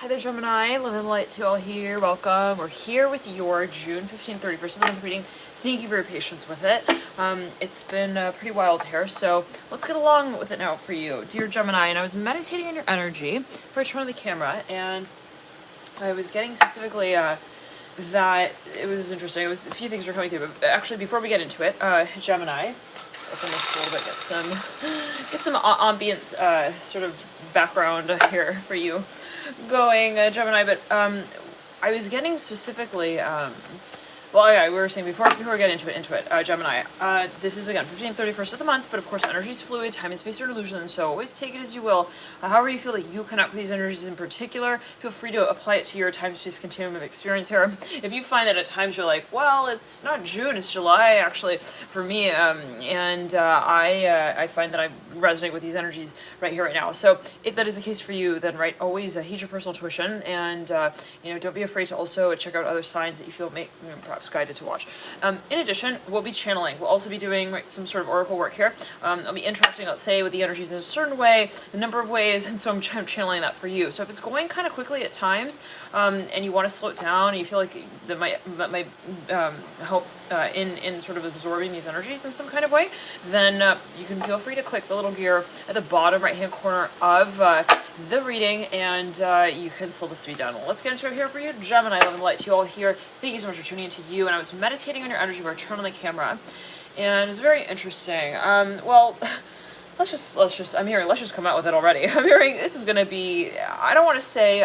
Hi there, Gemini. Living light to all here. Welcome. We're here with your June 15th, 31st of the month reading. Thank you for your patience with it. It's been pretty wild here, so let's get along with it now for you. Dear Gemini, and I was meditating on your energy before I turned on the camera, and I was getting specifically that it was interesting. It was a few things were coming through, but actually before we get into it, Gemini, let's open this a little bit, get some ambience sort of background here for you going, Gemini, but I was getting specifically, well, yeah, we were saying before we get into it, Gemini, this is again 15th, 31st of the month, but of course energy is fluid, time and space are an illusion, so always take it as you will. However you feel that you connect with these energies in particular, feel free to apply it to your time-space continuum of experience here. If you find that at times you're like, well, it's not June, it's July, actually, for me, and I find that I resonate with these energies right here, right now. So if that is the case for you, then right, always heed your personal intuition, and you know, don't be afraid to also check out other signs that you feel perhaps guided to watch. In addition, we'll be channeling. We'll also be doing some sort of oracle work here. I'll be interacting, let's say, with the energies in a certain way, a number of ways, and so I'm channeling that for you. So if it's going kind of quickly at times, and you want to slow it down, and you feel like that might help in sort of absorbing these energies in some kind of way, then you can feel free to click the little gear at the bottom right-hand corner of the reading, and you can slow this to be done. Well, let's get into it here for you, Gemini. Love and light to you all here. Thank you so much for tuning into you. And I was meditating on your energy where I turned on the camera, and it's very interesting. Well, let's just come out with it already. I'm hearing this is going to be, I don't want to say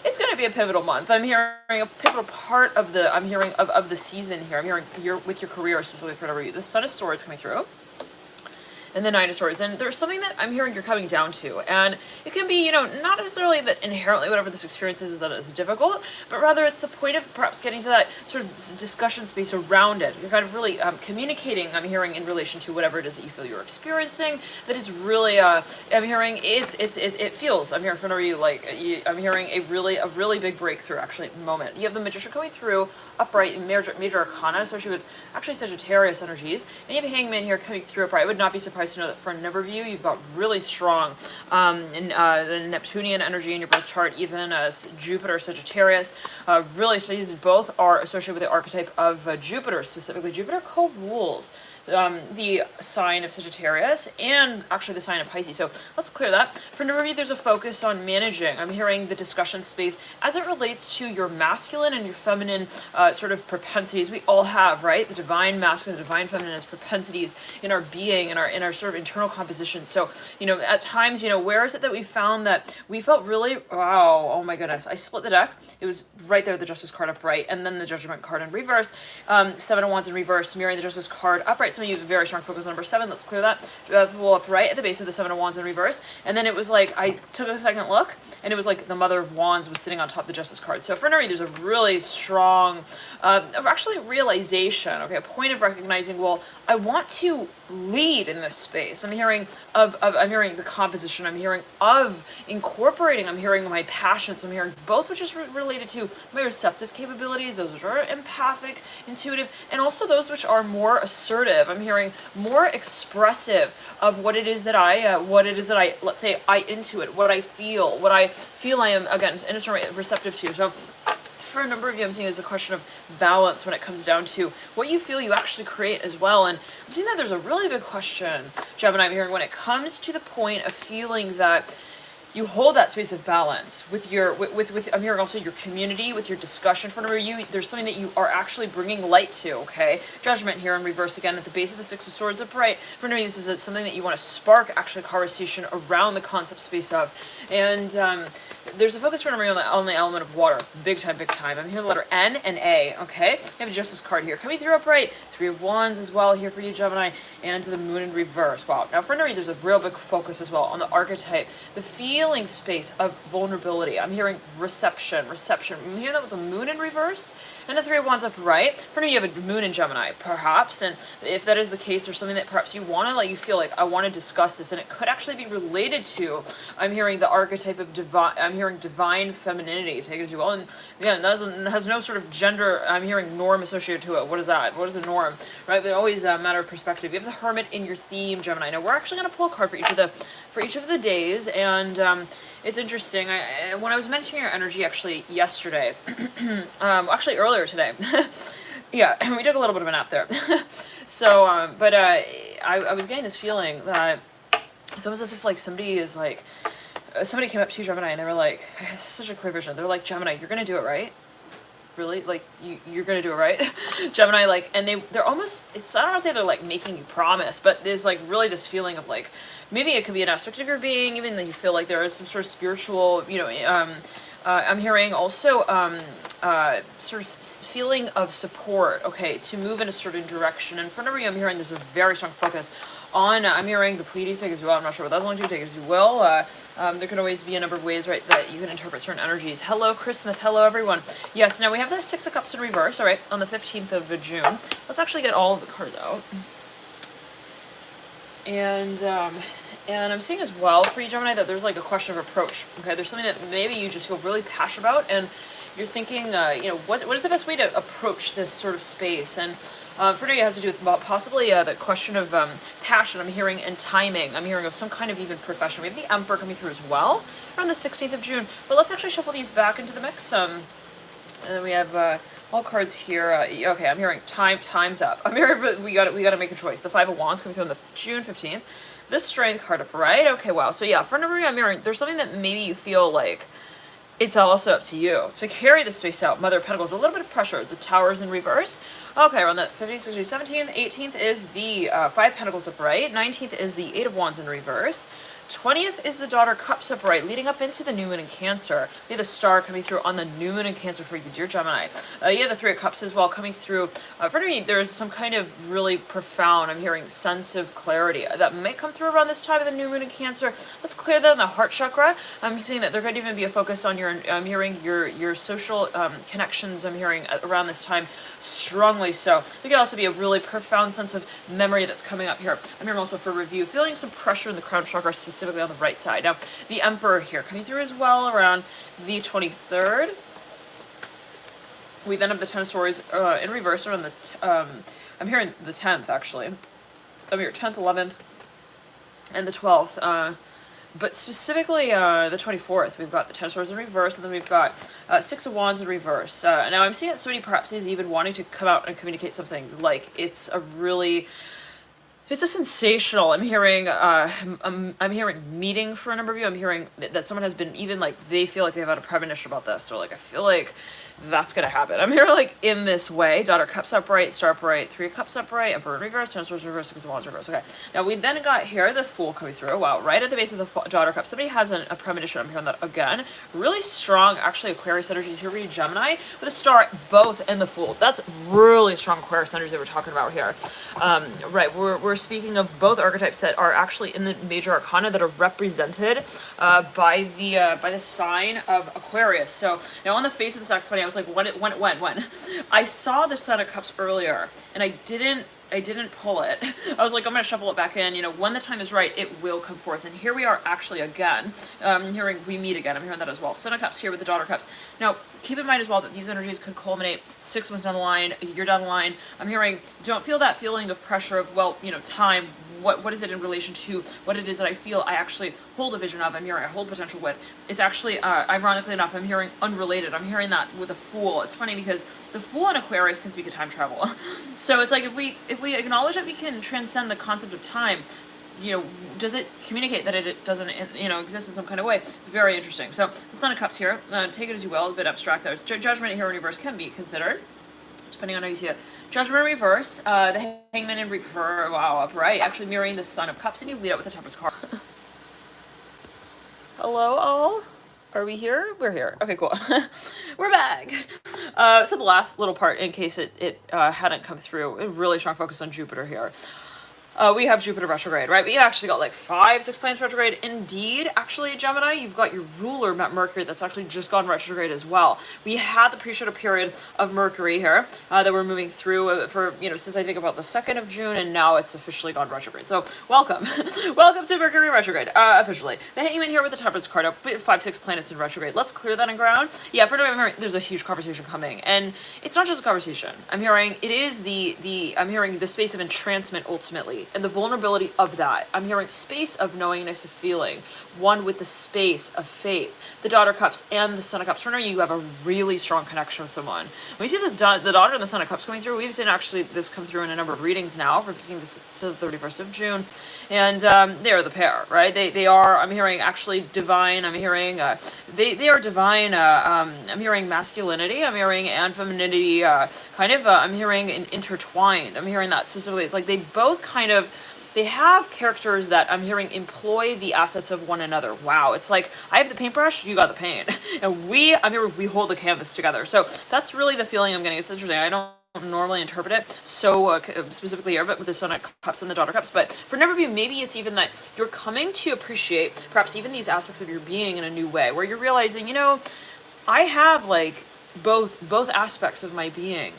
it's going to be a pivotal month. I'm hearing a pivotal part of the, I'm hearing of the season here. I'm hearing with your career, specifically for whatever you. The Sun of Swords coming through, and the Nine of Swords, and there's something that I'm hearing you're coming down to, and it can be, you know, not necessarily that inherently whatever this experience is that it's difficult, but rather it's the point of perhaps getting to that sort of discussion space around it. You're kind of really communicating, I'm hearing, in relation to whatever it is that you feel you're experiencing, that is really, I'm hearing, it feels, I'm hearing from you, like, I'm hearing a really big breakthrough, actually, moment. You have the Magician coming through, upright, major arcana, associated with, actually, Sagittarius energies, and you have a Hangman here coming through upright. I would not be surprised to know that for a number of you, you've got really strong the Neptunian energy in your birth chart, even as Jupiter, Sagittarius. Really, so these both are associated with the archetype of Jupiter, specifically. Jupiter co-rules the sign of Sagittarius and actually the sign of Pisces. So let's clear that. For a number of you, there's a focus on managing. I'm hearing the discussion space as it relates to your masculine and your feminine sort of propensities. We all have, right? The divine masculine, the divine feminine as propensities in our being, in our sort of internal composition. So, you know, at times, you know, where is it that we found that we felt really, wow, oh my goodness, I split the deck. It was right there, the Justice card upright, and then the Judgment card in reverse. Seven of Wands in reverse, mirroring the Justice card upright. Some of you have a very strong focus on number 7. Let's clear that. Up right at the base of the Seven of Wands in reverse. And then it was like, I took a second look, and it was like the Mother of Wands was sitting on top of the Justice card. So for Nari, there's a really strong, actually realization, okay, a point of recognizing, well, I want to lead in this space. I'm hearing I'm hearing the composition, I'm hearing of incorporating, I'm hearing my passions, I'm hearing both, which is related to my receptive capabilities, those which are empathic, intuitive, and also those which are more assertive. I'm hearing more expressive of what it is that I, let's say, I intuit, what I feel I am, again, in a certain way, receptive to. So for a number of you, I'm seeing there's a question of balance when it comes down to what you feel you actually create as well. And I'm seeing that there's a really big question, Gemini, I'm hearing, when it comes to the point of feeling that you hold that space of balance with your, with I'm hearing also your community, with your discussion. For a number of you, there's something that you are actually bringing light to, okay? Judgment here in reverse again at the base of the Six of Swords upright. For a number of you, this is something that you want to spark actually a conversation around the concept space of. And there's a focus for a number on the element of water. Big time. I'm hearing the letter N and A, okay? You have a Justice card here. Coming through upright, Three of Wands as well here for you, Gemini, and to the Moon in reverse. Wow. Now for a number of you, there's a real big focus as well on the archetype, the feeling space of vulnerability. I'm hearing reception. I'm hearing that with the Moon in reverse and the Three of Wands upright. For me, you have a Moon in Gemini, perhaps, and if that is the case, there's something that perhaps you want to, like, you feel like, I want to discuss this, and it could actually be related to, I'm hearing the archetype of divine, I'm hearing divine femininity, take it as you will, and again, that has no sort of gender, I'm hearing norm associated to it. What is that? What is a norm, right? But always a matter of perspective. You have the Hermit in your theme, Gemini. Now, we're actually going to pull a card for each of the for each of the days, and it's interesting. When I was mentioning your energy actually yesterday, actually earlier today, yeah, we took a little bit of a nap there. So, I was getting this feeling that it's almost as if like somebody is like, somebody came up to you, Gemini, and they were like, I have such a clear vision. They're like, Gemini, you're gonna do it right. Really? Like, you're gonna do it right? Gemini, like, and they're almost, I don't want to say they're like making you promise, but there's like really this feeling of like, maybe it could be an aspect of your being, even that you feel like there is some sort of spiritual, I'm hearing also sort of feeling of support, okay, to move in a certain direction. And for whatever I'm hearing, there's a very strong focus on, I'm hearing the Pleiades, take as you will. I'm not sure what that's going to take as you will. There could always be a number of ways, right, that you can interpret certain energies. Hello, Chris Smith. Hello, everyone. Yes, now we have the Six of Cups in reverse, all right, on the 15th of June. Let's actually get all of the cards out. And I'm seeing as well for you, Gemini, that there's like a question of approach. Okay, there's something that maybe you just feel really passionate about, and you're thinking, what is the best way to approach this sort of space? And for me, it has to do with possibly the question of passion, I'm hearing, and timing. I'm hearing of some kind of even profession. We have the Emperor coming through as well around the 16th of June. But let's actually shuffle these back into the mix. And then we have all cards here. Okay, I'm hearing time's up. I'm hearing we got to make a choice. The Five of Wands coming through on the June 15th. This Strength card up, right? Okay, wow. So yeah, for number, I'm hearing there's something that maybe you feel like it's also up to you to carry the space out. Mother of Pentacles, a little bit of pressure. The Tower's in reverse. Okay, around the 15th, 16th, 17th, 18th is the Five Pentacles upright. 19th is the Eight of Wands in reverse. 20th is the Daughter Cups upright, leading up into the New Moon in Cancer. We have the Star coming through on the New Moon in Cancer for you, dear Gemini. You have the Three of Cups as well coming through. For me, there's some kind of really profound, I'm hearing, sense of clarity that might come through around this time of the New Moon in Cancer. Let's clear that in the heart chakra. I'm seeing that there could even be a focus on your, I'm hearing your social connections, I'm hearing around this time strongly so. There could also be a really profound sense of memory that's coming up here. I'm hearing also for review, feeling some pressure in the crown chakra, specifically on the right side. Now, the Emperor here coming through as well around the 23rd. We then have the Ten of Swords in reverse around the, I'm hearing the 10th actually. I'm here 10th, 11th, and the 12th. But specifically the 24th, we've got the Ten of Swords in reverse, and then we've got Six of Wands in reverse. Now, I'm seeing that somebody perhaps is even wanting to come out and communicate something. Like, it's a sensational, I'm hearing, I'm hearing meeting for a number of you. I'm hearing that someone has been even like, they feel like they've had a premonition about this, or like, I feel like that's gonna happen. I'm here like in this way. Daughter Cups upright, Star upright, Three of Cups upright, Emperor in reverse, Ten of Swords in reverse, Six of Wands in reverse. Okay, now we then got here the Fool coming through. Wow, right at the base of the Daughter Cup, somebody has a premonition. I'm hearing that again. Really strong, actually, Aquarius energies here for you, Gemini, with a Star, both, and the Fool. That's really strong Aquarius energy that we're talking about here. Right, we're speaking of both archetypes that are actually in the major arcana that are represented by the sign of Aquarius. So now on the face of the deck, it's funny. I was like, when? I saw the Son of Cups earlier, and I didn't pull it. I was like, I'm going to shuffle it back in. When the time is right, it will come forth. And here we are actually again. Hearing we meet again. I'm hearing that as well. Son of Cups here with the Daughter Cups. Now, keep in mind as well that these energies could culminate 6 months down the line, a year down the line. I'm hearing, don't feel that feeling of pressure of, well, time. What is it in relation to what it is that I feel I actually hold a vision of, I'm hearing I hold potential with. It's actually, ironically enough, I'm hearing unrelated. I'm hearing that with a Fool. It's funny because the Fool and Aquarius can speak of time travel. So it's like if we acknowledge that we can transcend the concept of time, does it communicate that it doesn't, exist in some kind of way? Very interesting. So the Son of Cups here, take it as you will, a bit abstract there. Judgment here in reverse can be considered, depending on how you see it. Judgment in reverse, the Hangman in reverse, wow, upright, actually mirroring the Son of Cups, and you lead out with the Temperance card. Hello, all. Are we here? We're here. Okay, cool. We're back. So the last little part, in case it hadn't come through, a really strong focus on Jupiter here. We have Jupiter retrograde, right? We actually got like 5, 6 planets retrograde. Indeed, actually, Gemini, you've got your ruler, Mercury, that's actually just gone retrograde as well. We had the pre-shadow period of Mercury here that we're moving through for, since I think about the 2nd of June, and now it's officially gone retrograde. So welcome. Welcome to Mercury retrograde, officially. The Hangman here with the Temperance card up, 5, 6 planets in retrograde. Let's clear that in ground. Yeah, for now, there's a huge conversation coming. And it's not just a conversation. I'm hearing it is I'm hearing the space of entrancement ultimately. vulnerability and the vulnerability of that. I'm hearing space of knowingness of feeling, one with the space of faith. The Daughter of Cups and the Son of Cups. For you have a really strong connection with someone. When we see this, the Daughter and the Son of Cups coming through, we've seen actually this come through in a number of readings now, from this to the 31st of June. And they are the pair, right? They are, I'm hearing actually divine. I'm hearing, they are divine. I'm hearing masculinity. I'm hearing and femininity, I'm hearing intertwined. I'm hearing that specifically. It's like they both they have characters that I'm hearing employ the assets of one another. Wow. It's like, I have the paintbrush, you got the paint. And we hold the canvas together. So that's really the feeling I'm getting. It's interesting. I don't normally interpret it so specifically here, but with the Son of Cups and the Daughter of Cups. But for a number of you, maybe it's even that you're coming to appreciate perhaps even these aspects of your being in a new way, where you're realizing, I have like both aspects of my being.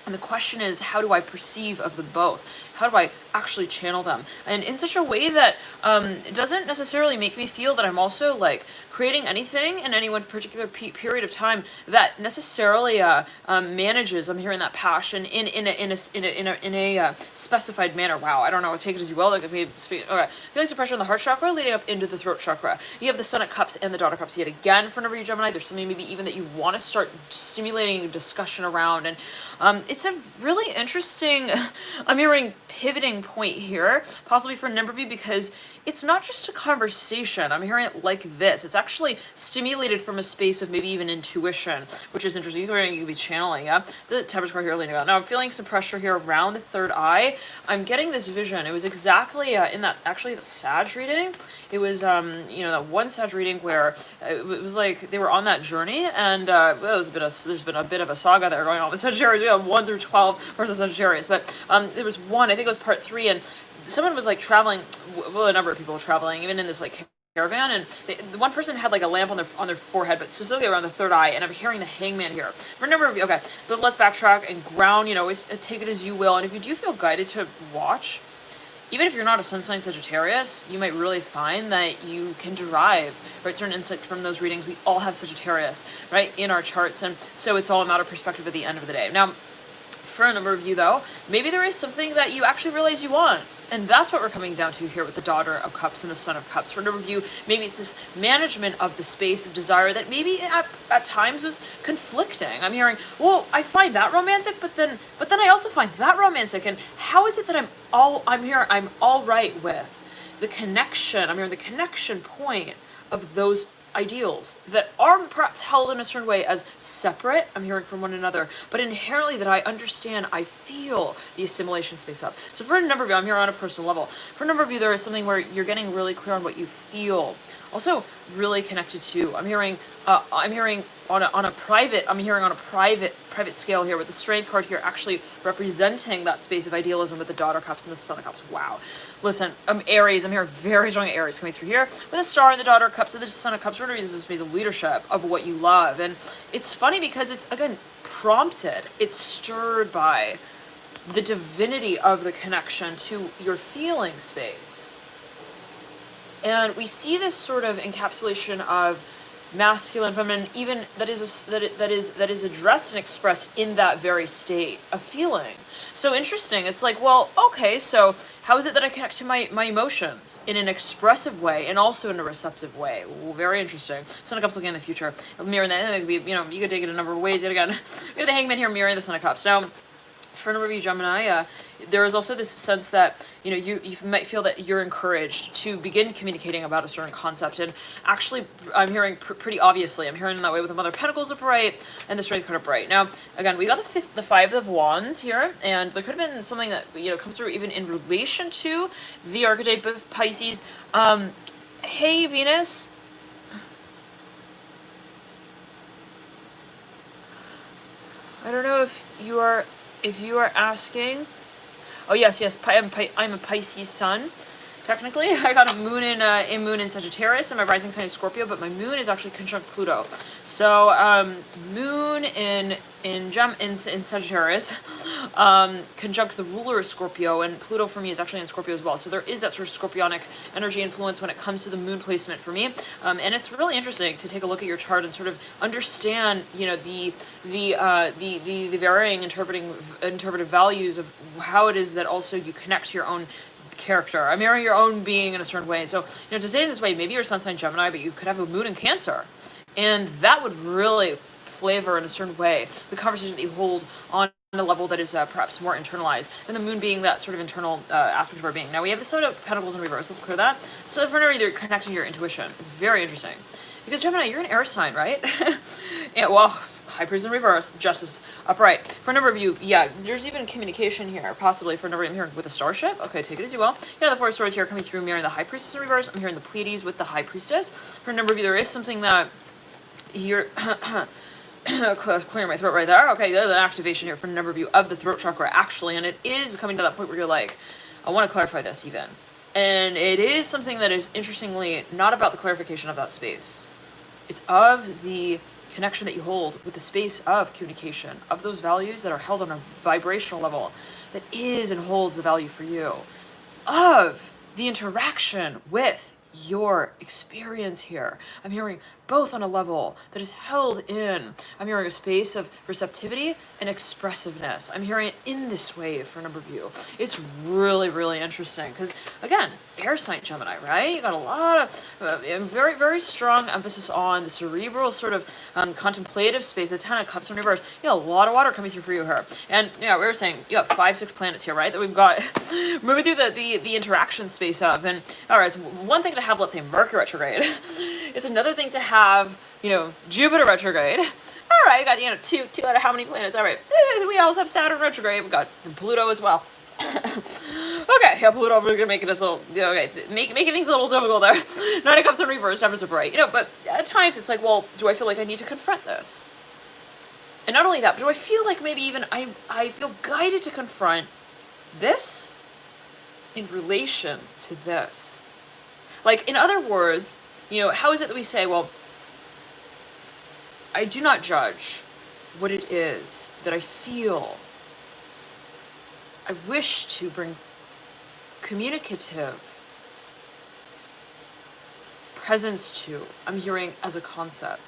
And the question is, how do I perceive of the both? How do I actually channel them? And in such a way that it doesn't necessarily make me feel that I'm also like creating anything in any one particular period of time that necessarily manages. I'm hearing that passion in a specified manner. Wow, I don't know. Take it as you will. Like okay, feelings of pressure in the heart chakra leading up into the throat chakra. You have the Son of Cups and the Daughter of Cups yet again for number of you Gemini. There's something maybe even that you want to start stimulating a discussion around, and it's a really interesting. I'm hearing pivoting point here, possibly for a number of you, because it's not just a conversation. I'm hearing it like this. It's actually stimulated from a space of maybe even intuition, which is interesting. You could be channeling, yeah? The Temperance card here leaning out. Now I'm feeling some pressure here around the third eye. I'm getting this vision. It was exactly in that, actually the Sag reading. It was, that one Sag reading where it was like they were on that journey, and there's been a bit of a saga there going on with Sagittarius. We have 1 through 12 versus Sagittarius, but there was one, I think it was part 3, and someone was like traveling, well, a number of people were traveling, even in this like caravan, and the one person had like a lamp on their forehead, but specifically around the third eye, and I'm hearing the Hangman here. For a number of you, okay, but let's backtrack and ground, always take it as you will, and if you do feel guided to watch, even if you're not a sun sign Sagittarius, you might really find that you can derive certain insights from those readings. We all have Sagittarius, right, in our charts, and so it's all a matter of perspective at the end of the day. Now, for a number of you though, maybe there is something that you actually realize you want. And that's what we're coming down to here with the Daughter of Cups and the Son of Cups. For a number of you, maybe it's this management of the space of desire that maybe at times was conflicting. I'm hearing, well, I find that romantic, but then I also find that romantic. And how is it that I'm all right with the connection? I'm hearing the connection point of those ideals that are perhaps held in a certain way as separate, I'm hearing from one another, but inherently that I understand, I feel the assimilation space up. So for a number of you, I'm here on a personal level. For a number of you, there is something where you're getting really clear on what you feel. Also really connected to, I'm hearing on a private scale here with the Strength card here actually representing that space of idealism with the Daughter of Cups and the Son of Cups. Wow. Listen, Aries, I'm hearing very strong Aries coming through here with a Star and the Daughter of Cups and the Son of Cups. What is this space of leadership of what you love? And it's funny because it's, again, prompted. It's stirred by the divinity of the connection to your feeling space. And we see this sort of encapsulation of masculine, feminine, even that is addressed and expressed in that very state of feeling. So interesting. It's like, well, okay, so how is it that I connect to my emotions in an expressive way and also in a receptive way? Ooh, very interesting. Son of Cups looking in the future. Mirroring that, and it could be, you could take it a number of ways. Yet again, we have the Hangman here mirroring the Son of Cups. Now, for a number of you Gemini, there is also this sense that you might feel that you're encouraged to begin communicating about a certain concept, and actually I'm hearing pretty obviously, I'm hearing that way with the Mother of Pentacles upright and the Strength card upright. Now again, we got the Five of Wands here, and there could have been something that comes through even in relation to the archetype of Pisces. Hey Venus, I don't know if you are asking. Oh yes, I'm a Pisces sun. Technically, I got a moon in Sagittarius, and my rising sign is Scorpio, but my moon is actually conjunct Pluto. So moon in Sagittarius, conjunct the ruler of Scorpio, and Pluto for me is actually in Scorpio as well. So there is that sort of scorpionic energy influence when it comes to the moon placement for me, and it's really interesting to take a look at your chart and sort of understand, the varying interpretive values of how it is that also you connect to your own character. I'm hearing your own being in a certain way. So, to say it this way, maybe you're sun sign Gemini, but you could have a moon in Cancer. And that would really flavor in a certain way the conversation that you hold on a level that is perhaps more internalized, and the moon being that sort of internal aspect of our being. Now we have the Seven of Pentacles in reverse. Let's clear that. So for you're connecting to your intuition. It's very interesting. Because Gemini, you're an air sign, right? Yeah, well, High Priest in reverse, Justice upright. For a number of you, yeah, there's even communication here, possibly for a number of you. I'm hearing with the Starship. Okay, take it as you will. Yeah, the Four of Swords here coming through, mirroring the High Priestess in reverse. I'm hearing the Pleiades with the High Priestess. For a number of you, there is something that you're... clearing my throat right there. Okay, there's an activation here for a number of you of the throat chakra, actually, and it is coming to that point where you're like, I want to clarify this even. And it is something that is interestingly not about the clarification of that space. It's of the connection that you hold with the space of communication, of those values that are held on a vibrational level that is and holds the value for you, of the interaction with your experience here. I'm hearing both on a level that is held in. I'm hearing a space of receptivity and expressiveness. I'm hearing it in this way for a number of you. It's really, really interesting because, again, air sign Gemini, right? You got a lot of very, very strong emphasis on the cerebral sort of contemplative space. The Ten of Cups in reverse. You got a lot of water coming through for you here. And yeah, we were saying you got 5, 6 planets here, right? That we've got moving through the interaction space of. And all right, it's one thing to have, let's say, Mercury retrograde. It's another thing to have, Jupiter retrograde. All right, we got, two out of how many planets? All right, we also have Saturn retrograde. We've got Pluto as well. Okay, yeah, Pluto, we're gonna make it a little, okay, making things a little difficult there. Nine of Cups in reverse, numbers are bright, but at times it's like, well, do I feel like I need to confront this? And not only that, but do I feel like maybe even I feel guided to confront this in relation to this? Like, in other words, how is it that we say, well, I do not judge what it is that I feel I wish to bring communicative presence to. I'm hearing as a concept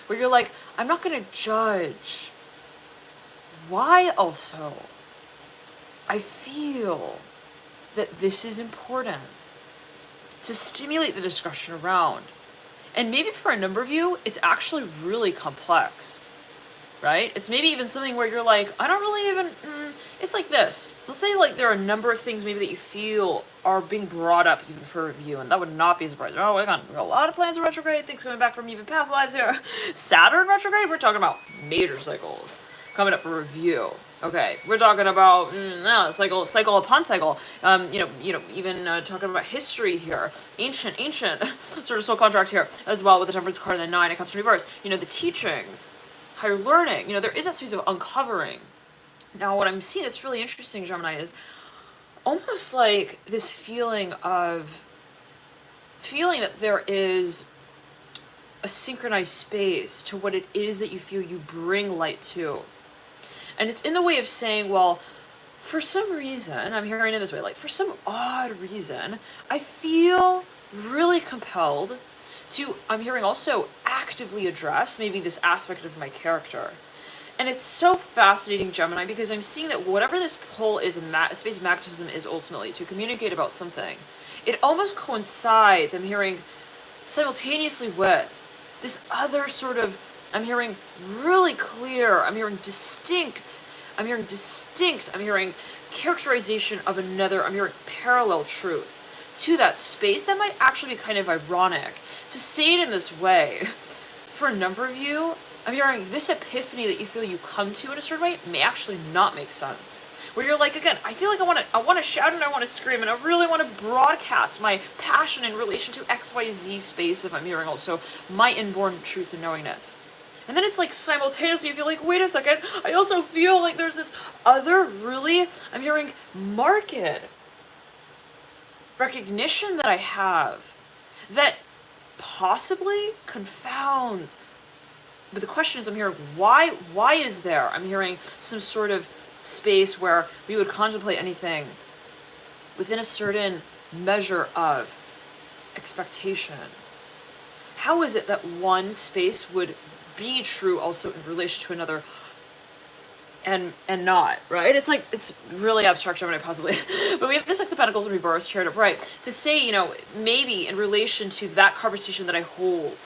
where you're like, I'm not going to judge why also I feel that this is important to stimulate the discussion around. And maybe for a number of you, it's actually really complex, right? It's maybe even something where you're like, I don't really even, it's like this. Let's say like there are a number of things maybe that you feel are being brought up even for review, and that would not be surprising. Oh, we got a lot of planets in retrograde, things coming back from even past lives here. Saturn retrograde, we're talking about major cycles coming up for review. Okay, we're talking about cycle upon cycle. Even talking about history here, ancient sort of soul contract here as well with the Temperance card and the Nine of Cups in reverse. The teachings, higher learning. There is that space of uncovering. Now, what I'm seeing that's really interesting, Gemini, is almost like this feeling that there is a synchronized space to what it is that you feel you bring light to. And it's in the way of saying, well, for some reason, I'm hearing it this way, like for some odd reason, I feel really compelled to, I'm hearing also actively address maybe this aspect of my character. And it's so fascinating, Gemini, because I'm seeing that whatever this pull is, space of magnetism is ultimately to communicate about something, it almost coincides, I'm hearing, simultaneously with this other sort of, I'm hearing really clear, I'm hearing distinct, I'm hearing characterization of another, I'm hearing parallel truth to that space that might actually be kind of ironic. To say it in this way, for a number of you, I'm hearing this epiphany that you feel you come to in a certain way may actually not make sense. Where you're like, again, I feel like I want to shout and I want to scream and I really want to broadcast my passion in relation to XYZ space if I'm hearing also my inborn truth and knowingness. And then it's like simultaneously you feel like, wait a second, I also feel like there's this other really, I'm hearing marked recognition that I have that possibly confounds. But the question is, I'm hearing, why is there? I'm hearing some sort of space where we would contemplate anything within a certain measure of expectation. How is it that one space would be true also in relation to another and not, right? It's like, it's really abstract Gemini possibly. But we have the Six of Pentacles in reverse, chaired upright, to say, you know, maybe in relation to that conversation that I hold,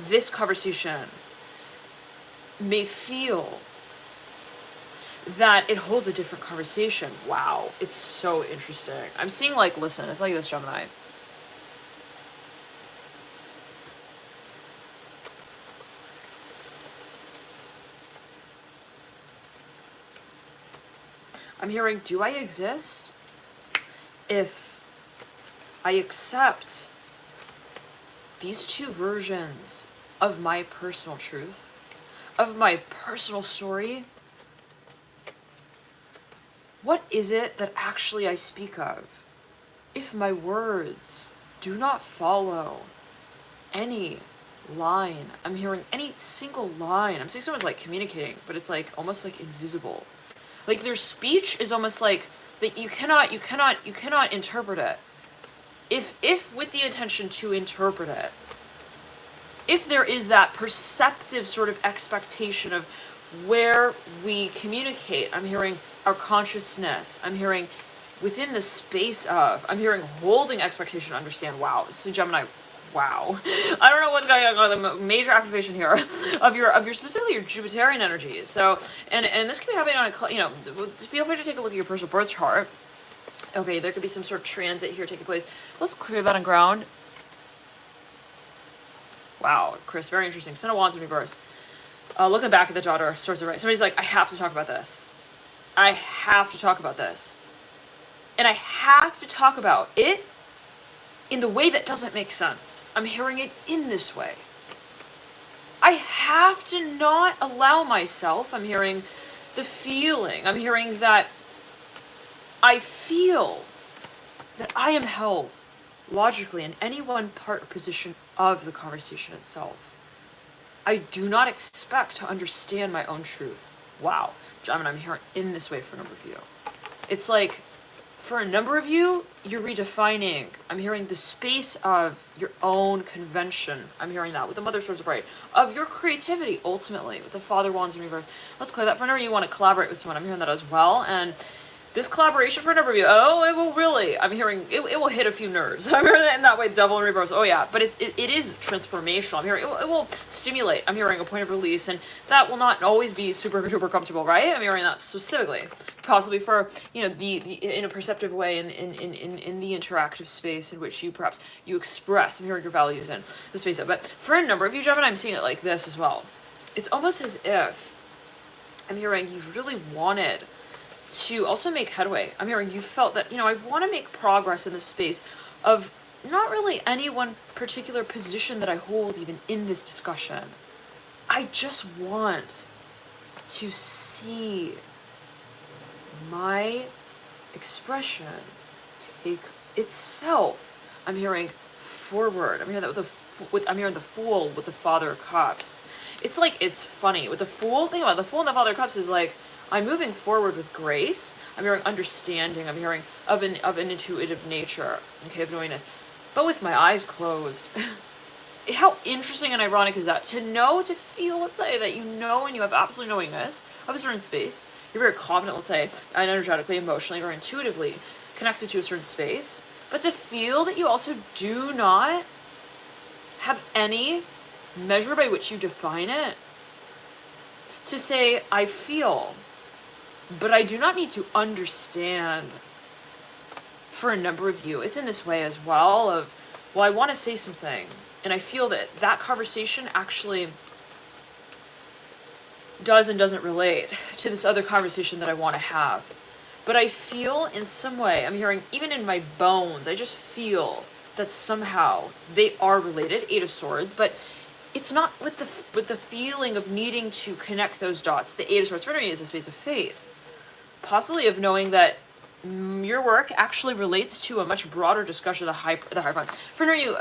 this conversation may feel that it holds a different conversation. Wow, it's so interesting. I'm seeing, like, listen, it's like this, Gemini. I'm hearing, do I exist if I accept these two versions of my personal truth, of my personal story? What is it that actually I speak of? If my words do not follow any line, I'm hearing any single line. I'm seeing someone's like communicating, but it's like almost like invisible. Like their speech is almost like that you cannot interpret it. If with the intention to interpret it, if there is that perceptive sort of expectation of where we communicate, I'm hearing our consciousness, I'm hearing within the space of, I'm hearing holding expectation to understand, wow, this is a Gemini, wow. I don't know what's going on, the major activation here of your specifically your Jupiterian energies. So, and this can be happening on a, you know, feel free to take a look at your personal birth chart. Okay, there could be some sort of transit here taking place. Let's clear that on ground. Wow, Chris, very interesting. Ten of Wands in reverse. Looking back at the daughter, Swords of Right. Somebody's like, I have to talk about this. I have to talk about this. And I have to talk about it in the way that doesn't make sense. I'm hearing it in this way. I have to not allow myself, I'm hearing the feeling, I'm hearing that I feel that I am held logically in any one part or position of the conversation itself. I do not expect to understand my own truth. Wow, John, I'm hearing in this way for a number of you. It's like, for a number of you, you're redefining. I'm hearing the space of your own convention. I'm hearing that with the Mother Swords of Right. Of your creativity, ultimately, with the Father Wands in reverse. Let's clear that. For a number of you want to collaborate with someone, I'm hearing that as well. And this collaboration for a number of you, oh, it will really, I'm hearing, it will hit a few nerves. I'm hearing that in that way, Devil in reverse. Oh yeah, but it is transformational. I'm hearing, it will stimulate. I'm hearing a point of release, and that will not always be super duper comfortable, right? I'm hearing that specifically. Possibly for, you know, the in a perceptive way in the interactive space in which you perhaps you express, I'm hearing your values in the space of. But for a number of you, Gemini, I'm seeing it like this as well. It's almost as if I'm hearing you've really wanted to also make headway. I'm hearing you felt that, you know, I want to make progress in the space of not really any one particular position that I hold even in this discussion. I just want to see my expression take itself, I'm hearing, forward. I'm hearing that I'm hearing the Fool with the Father of Cups. It's like, it's funny. With the Fool, think about it, the Fool and the Father of Cups is like, I'm moving forward with grace. I'm hearing understanding. I'm hearing of an intuitive nature, okay, of knowingness, but with my eyes closed. How interesting and ironic is that? To know, to feel, let's say, that you know and you have absolute knowingness of a certain space. You're very confident, let's say, and energetically, emotionally, or intuitively connected to a certain space. But to feel that you also do not have any measure by which you define it. To say, I feel, but I do not need to understand. For a number of you, it's in this way as well of, well, I want to say something, and I feel that that conversation actually does and doesn't relate to this other conversation that I want to have. But I feel in some way, I'm hearing, even in my bones, I just feel that somehow they are related, Eight of Swords, but it's not with the feeling of needing to connect those dots. The Eight of Swords for me is a space of faith. Possibly of knowing that your work actually relates to a much broader discussion of the higher fun. For you,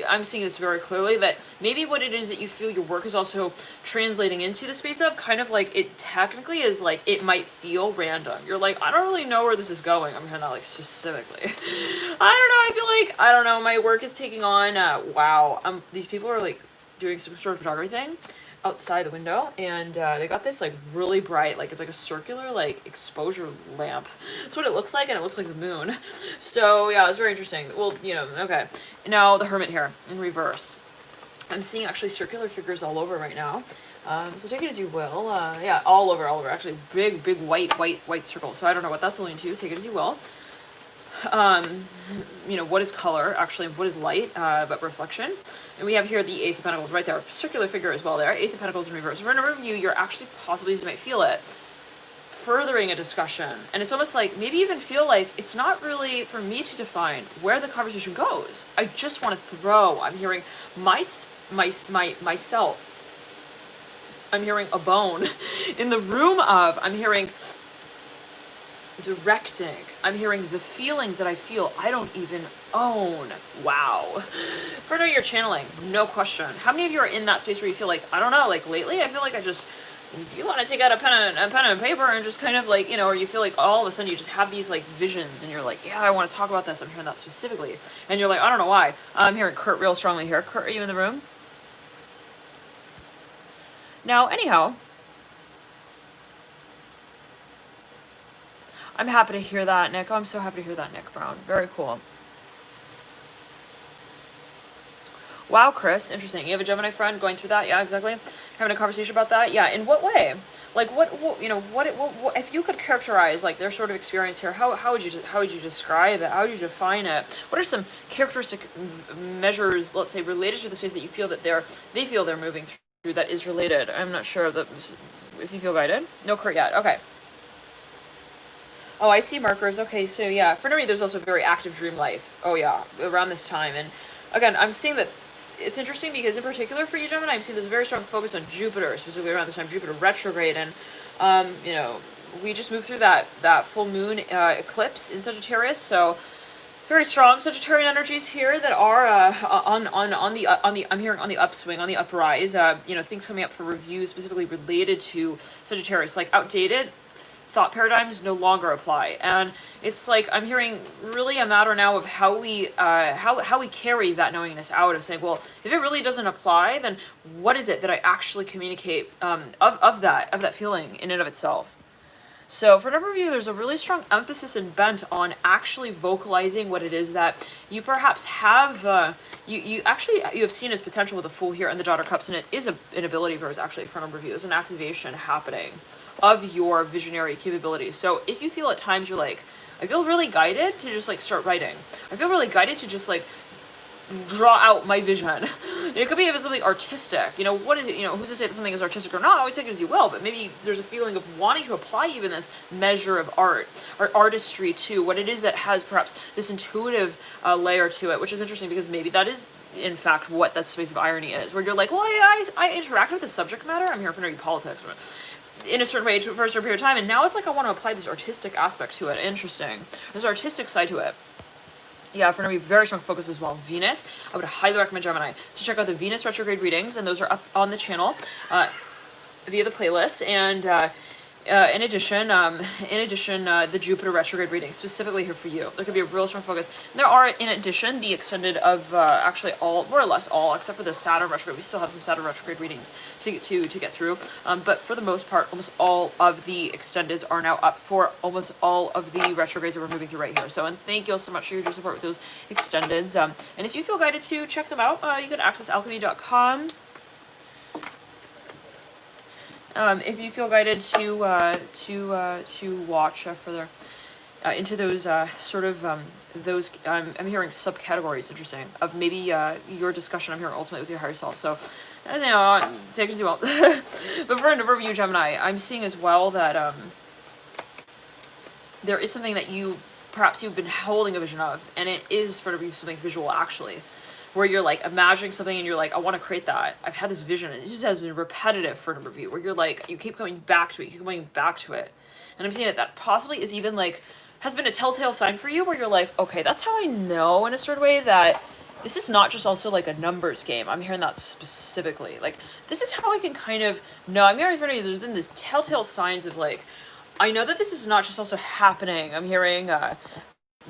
I'm seeing this very clearly, that maybe what it is that you feel your work is also translating into the space of, kind of like, it technically is like, it might feel random. You're like, I don't really know where this is going. I'm kind of like, specifically. I don't know, I feel like, I don't know, my work is taking on, wow, these people are like doing some sort of photography thing. outside the window, and they got this like really bright, like it's like a circular like exposure lamp. That's what it looks like, and it looks like the moon. So yeah, it's very interesting. Well, you know, okay. Now the Hermit here in reverse. I'm seeing actually circular figures all over right now. So take it as you will. Yeah, all over, actually big white circles. So I don't know what that's alluding to. Take it as you will. You know, what is color, actually, what is light, but reflection. And we have here the Ace of Pentacles right there, circular figure as well there, Ace of Pentacles in reverse. For a number of you, you're actually possibly, as you might feel it, furthering a discussion. And it's almost like, maybe even feel like it's not really for me to define where the conversation goes. I just want to throw, I'm hearing myself. I'm hearing a bone. In the room of, I'm hearing directing. I'm hearing the feelings that I feel I don't even own. Wow. For now, you're channeling, no question. How many of you are in that space where you feel like, I don't know, like lately, I feel like you want to take out a pen and paper and just kind of like, you know, or you feel like all of a sudden you just have these like visions and you're like, yeah, I want to talk about this. I'm hearing that specifically. And you're like, I don't know why. I'm hearing Kurt real strongly here. Kurt, are you in the room? Now, anyhow, I'm happy to hear that, Nick. Oh, I'm so happy to hear that, Nick Brown. Very cool. Wow, Chris, interesting. You have a Gemini friend going through that? Yeah, exactly. Having a conversation about that? Yeah, in what way? Like, what you know, what if you could characterize like their sort of experience here? How would you describe it? How would you define it? What are some characteristic measures, let's say, related to the space that you feel that they feel they're moving through that is related? I'm not sure if you feel guided. No, Kurt yet. Okay. Oh, I see markers. Okay, so yeah, for me, there's also very active dream life. Oh yeah, around this time. And again, I'm seeing that it's interesting because in particular for you, Gemini, I'm seeing there's a very strong focus on Jupiter, specifically around this time, Jupiter retrograde. And, you know, we just moved through that full moon eclipse in Sagittarius. So very strong Sagittarian energies here that are I'm hearing on the upswing, on the uprise. You know, things coming up for review specifically related to Sagittarius, like outdated thought paradigms no longer apply. And it's like I'm hearing really a matter now of how we carry that knowingness out, of saying, well, if it really doesn't apply, then what is it that I actually communicate of that feeling in and of itself? So for a number of you, there's a really strong emphasis and bent on actually vocalizing what it is that you perhaps have, you have seen as potential with the Fool here and the Daughter of Cups, and it is an ability of yours actually for a number of you. There's an activation happening of your visionary capabilities. So if you feel at times you're like, I feel really guided to just like start writing. I feel really guided to just like draw out my vision. It could be even something artistic. You know, what is it? You know, who's to say that something is artistic or not? Always take it as you will, but maybe there's a feeling of wanting to apply even this measure of art or artistry to what it is that has perhaps this intuitive layer to it, which is interesting because maybe that is in fact what that space of irony is, where you're like, well, I interact with the subject matter. I'm here for nerdy politics in a certain way for a certain period of time, and now it's like I want to apply this artistic aspect to it. Interesting. There's an artistic side to it. Yeah, for going to be very strong focus as well. Venus, I would highly recommend Gemini to check out the Venus retrograde readings, and those are up on the channel via the playlist. And in addition, the Jupiter retrograde readings specifically here for you. There could be a real strong focus. And there are, in addition, the extended of actually all, more or less all, except for the Saturn retrograde. We still have some Saturn retrograde readings to get through. But for the most part, almost all of the extendeds are now up for almost all of the retrogrades that we're moving through right here. So, and thank you all so much for your support with those extendeds. And if you feel guided to check them out, you can access alchemy.com. If you feel guided to watch further into those sort of those I'm hearing subcategories, interesting, of maybe your discussion I'm hearing ultimately with your higher self. So you know, take it as you will. But for a number of you, Gemini, I'm seeing as well that there is something that perhaps you've been holding a vision of, and it is for something visual actually, where you're like imagining something and you're like, I want to create that. I've had this vision, and it just has been repetitive for a number of you, where you're like, you keep coming back to it, you keep coming back to it. And I'm seeing that possibly is even like, has been a telltale sign for you, where you're like, okay, that's how I know in a certain way that this is not just also like a numbers game. I'm hearing that specifically. Like, this is how I can kind of know. I'm hearing for you, there's been this telltale signs of like, I know that this is not just also happening. I'm hearing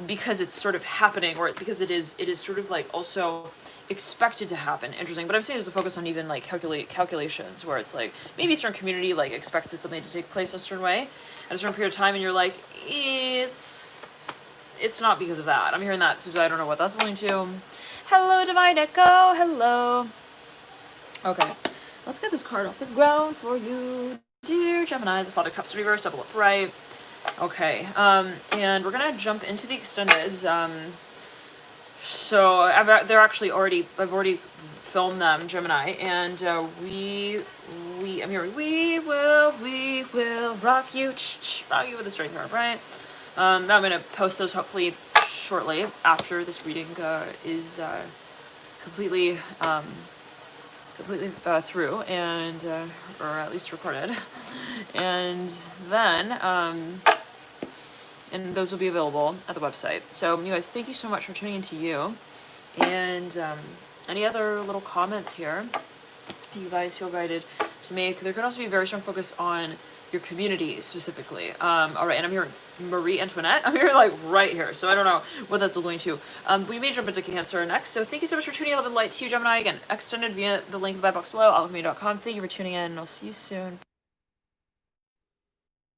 because it's sort of happening, or because it is sort of like also expected to happen. Interesting. But I'm saying there's a focus on even like calculations where it's like maybe a certain community like expected something to take place a certain way at a certain period of time, and you're like, it's not because of that. I'm hearing that, so I don't know what that's alluding to. Hello, Divine Echo. Hello. Okay, let's get this card off the ground for you, dear Gemini. The Father of Cups reverse, double upright. Okay, and we're gonna jump into the extendeds. So I've already filmed them, Gemini, and I'm hearing we will rock you with the strength card, right? I'm gonna post those hopefully shortly after this reading is completely through, and or at least recorded, and then and those will be available at the website. So you guys, thank you so much for tuning into you, and any other little comments here you guys feel guided to make. There could also be a very strong focus on your community specifically. All right, and I'm hearing Marie Antoinette. I'm hearing like right here, so I don't know what that's alluding to. We may jump into Cancer next, so thank you so much for tuning in. Love and light to you, Gemini. Again, extended via the link in the box below, alchemy.com. Thank you for tuning in, and I'll see you soon.